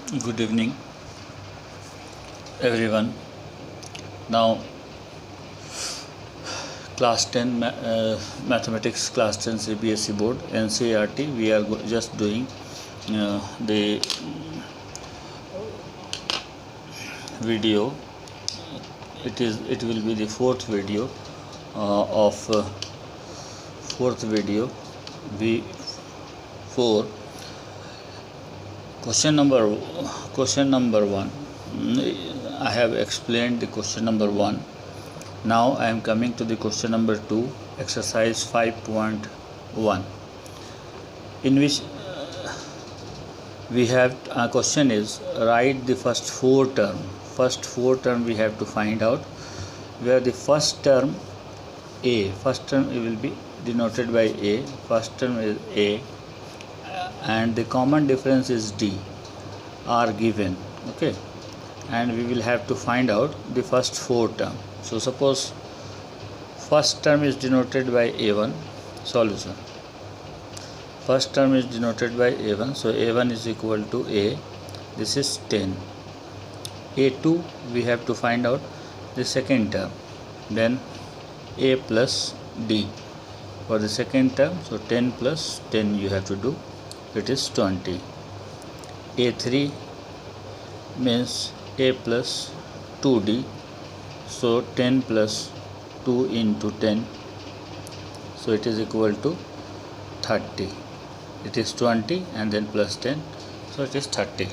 Good evening, everyone. Now, class 10 mathematics, class 10 CBSE board NCERT. We are just doing the video. It will be the fourth video V4. Question number 1. I have explained the question number 1. Now I am coming to the question number 2, exercise 5.1, in which we have question is write the first four term. First four term we have to find out, where the first term A, first term it will be denoted by A, first term is A, and the common difference is D are given, okay, and we will have to find out the first four term. So suppose first term is denoted by A1, solution. First term is denoted by A1, so A1 is equal to A, this is 10. A2 we have to find out the second term, then A plus D for the second term, so 10 plus 10 you have to do, it is 20. A3 means A plus 2D, so 10 plus 2 into 10, so it is equal to 30. It is 20 and then plus 10, so it is 30.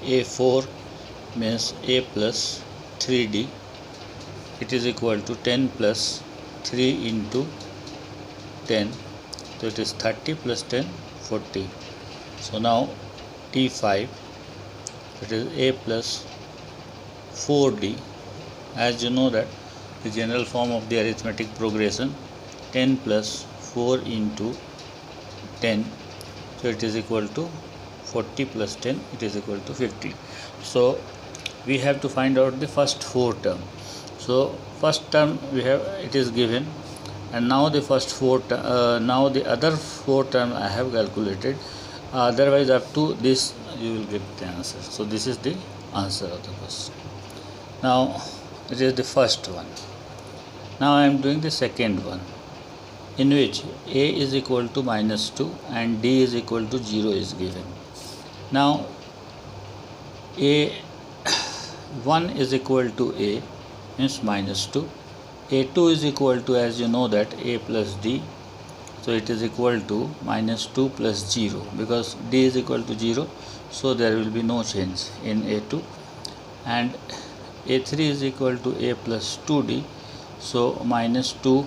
A4 means A plus 3D, it is equal to 10 plus 3 into 10, so it is 30 plus 10, 40. So now T5, it is A plus 4D. As you know that the general form of the arithmetic progression, 10 plus 4 into 10, so it is equal to 40 plus 10, it is equal to 50. So we have to find out the first four term. So first term we have, it is given, and now the first four now the other four term I have calculated. Otherwise up to this you will get the answer. So this is the answer of the question. Now it is the first one. Now I am doing the second one, in which A is equal to minus 2 and D is equal to 0 is given. Now A1 is equal to A, means minus 2. A2 is equal to, as you know that, A plus D, so it is equal to minus 2 plus 0, because D is equal to 0, so there will be no change in A2. And A3 is equal to A plus 2D, so minus 2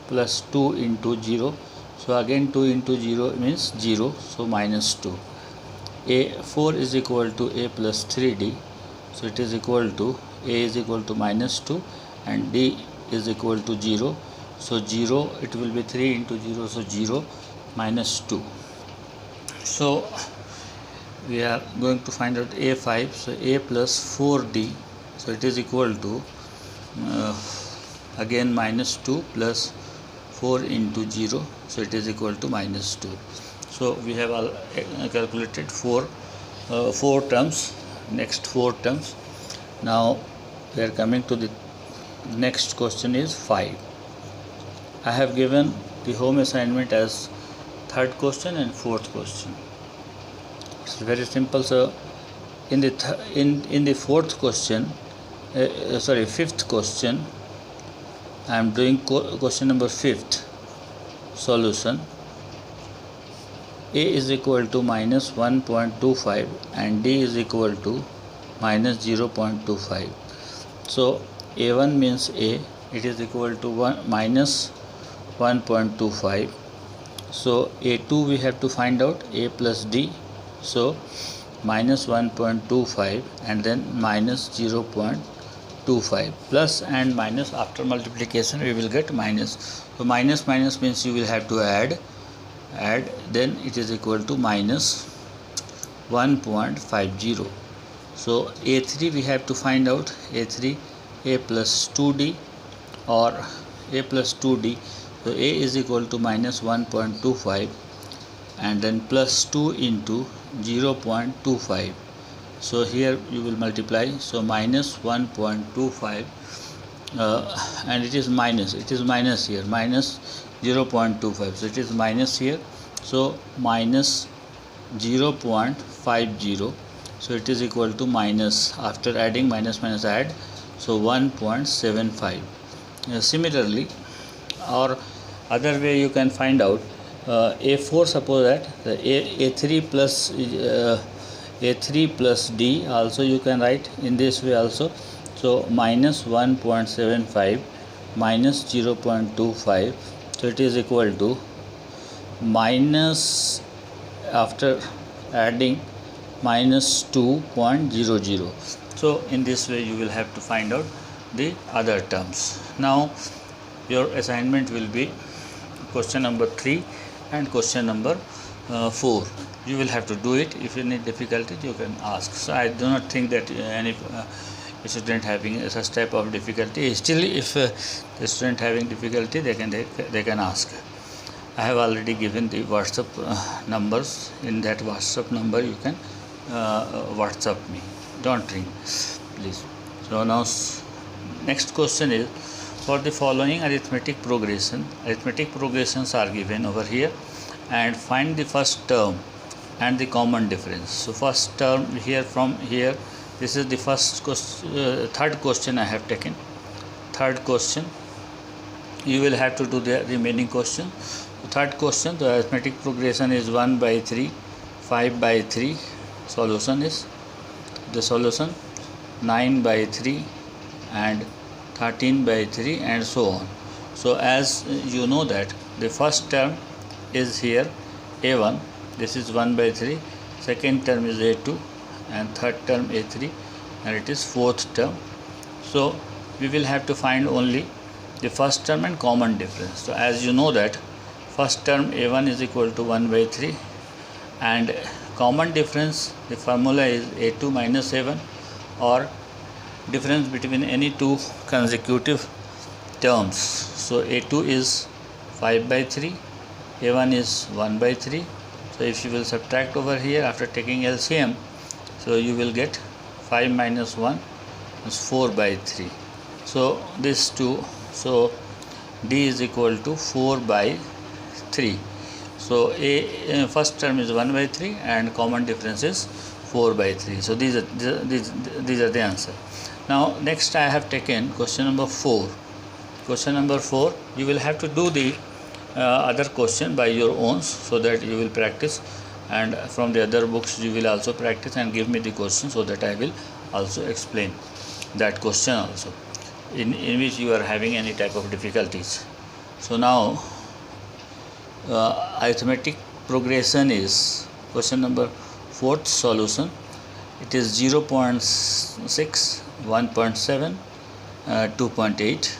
plus 2 into 0, so again 2 into 0 means 0, so minus 2. A4 is equal to A plus 3D, so it is equal to, A is equal to minus 2 and D is equal to 0, so 0, it will be 3 into 0, so 0 minus 2. So we are going to find out A5, so A plus 4D, so it is equal to again minus 2 plus 4 into 0, so it is equal to minus 2. So we have calculated four terms, next four terms. Now we are coming to the next question is 5. I have given the home assignment as third question and fourth question. It's very simple. So in the fourth question, fifth question, I am doing question number 5th solution. A is equal to minus 1.25 and D is equal to minus 0.25. So A1 means A, it is equal to minus 1.25. So A2 we have to find out, A plus D, so minus 1.25 and then minus 0.25. Plus and minus, after multiplication we will get minus. So minus means you will have to add, then it is equal to minus 1.50. So A3 we have to find out, A3, A plus 2D or A plus 2D, so A is equal to minus 1.25 and then plus 2 into 0.25. So here you will multiply, so minus 1.25, and it is minus here, minus 0.25, so it is minus here, so minus 0.50, so it is equal to minus, after adding minus minus add, so 1.75. Similarly, or other way you can find out A4, suppose that A3 plus D also you can write in this way also. So minus 1.75 minus 0.25, so it is equal to minus, after adding, minus 2.00. So in this way you will have to find out the other terms. Now your assignment will be question number 3 and question number 4. You will have to do it. If you need difficulty, you can ask. So I do not think that any student having such type of difficulty. Still, if the student having difficulty, they can ask. I have already given the WhatsApp numbers. In that WhatsApp number, you can WhatsApp me. Don't ring, please. So now next question is, for the following arithmetic progressions are given over here, and find the first term and the common difference. So first term here, from here, this is the first question, third question I have taken. Third question, you will have to do the remaining question. Third question, the arithmetic progression is 1 by 3, 5 by 3. Solution is, the solution 9 by 3 and 13 by 3 and so on. So as you know that the first term is here A1, this is 1 by 3, second term is A2 and third term A3, and it is fourth term. So we will have to find only the first term and common difference. So as you know that first term A1 is equal to 1 by 3, and common difference, the formula is A2 minus A1, or difference between any two consecutive terms. So A2 is 5 by 3, A1 is 1 by 3. So if you will subtract over here after taking LCM, so you will get 5 minus 1 is 4 by 3. So this 2, so D is equal to 4 by 3. So first term is 1 by 3 and common difference is 4 by 3. So these are the answer. Now next I have taken question number 4. Question number 4, you will have to do the other question by your own, so that you will practice, and from the other books you will also practice and give me the question, so that I will also explain that question also, in which you are having any type of difficulties. So now arithmetic progression is question number 4th solution. It is 0.6, 1.7, 2.8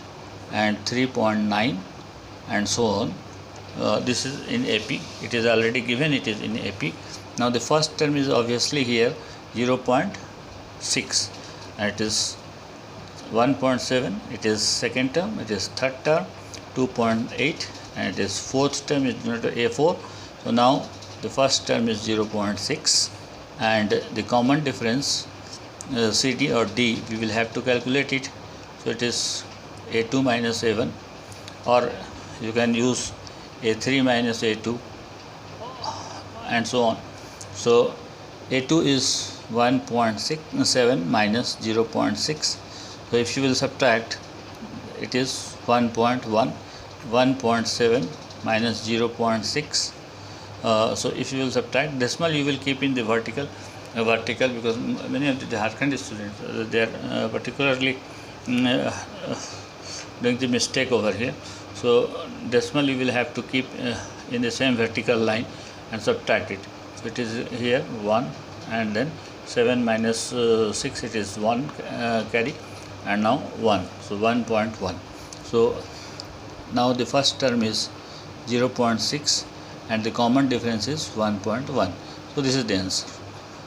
and 3.9 and so on. This is in AP. It is already given. It is in AP. Now the first term is obviously here 0.6, and it is 1.7. It is second term. It is third term 2.8, and it is fourth term is A4. So now the first term is 0.6, and the common difference CD or D, we will have to calculate it. So it is A2 minus A1, or you can use A3 minus A2 and so on. So A2 is 1.7 minus 0.6. So if you will subtract, it is 1.1, 1.7 minus 0.6. So if you will subtract, decimal you will keep in the vertical, because many of the Jharkhand students, they are particularly doing the mistake over here. So decimal you will have to keep in the same vertical line and subtract it. So it is here 1, and then 7 minus 6, it is 1 carry, and now 1, so 1.1. So now the first term is 0.6 and the common difference is 1.1. So this is the answer.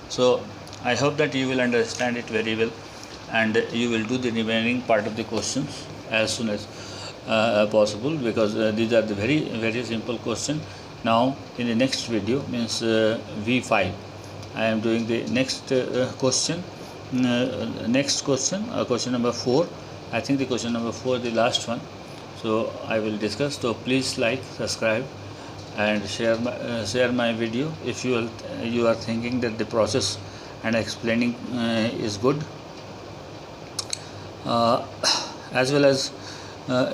So I hope that you will understand it very well, and you will do the remaining part of the questions as soon as possible, because these are the very simple questions. Now in the next video, means V5, I am doing the next question. Next question, question number 4. I think the question number 4 is the last one. So I will discuss. So please like, subscribe, and share my video if you are thinking that the process and explaining is good, as well as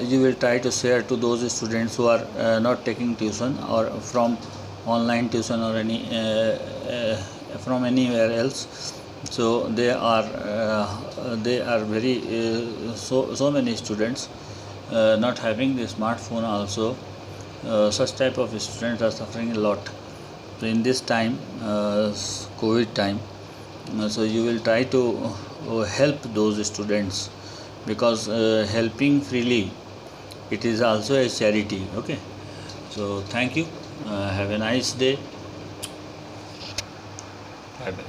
you will try to share to those students who are not taking tuition or from online tuition or any from anywhere else. So there are very so many students not having the smartphone also. Such type of students are suffering a lot. So in this time, COVID time, so you will try to help those students, because helping freely, it is also a charity. Okay, so thank you. Have a nice day. Bye bye.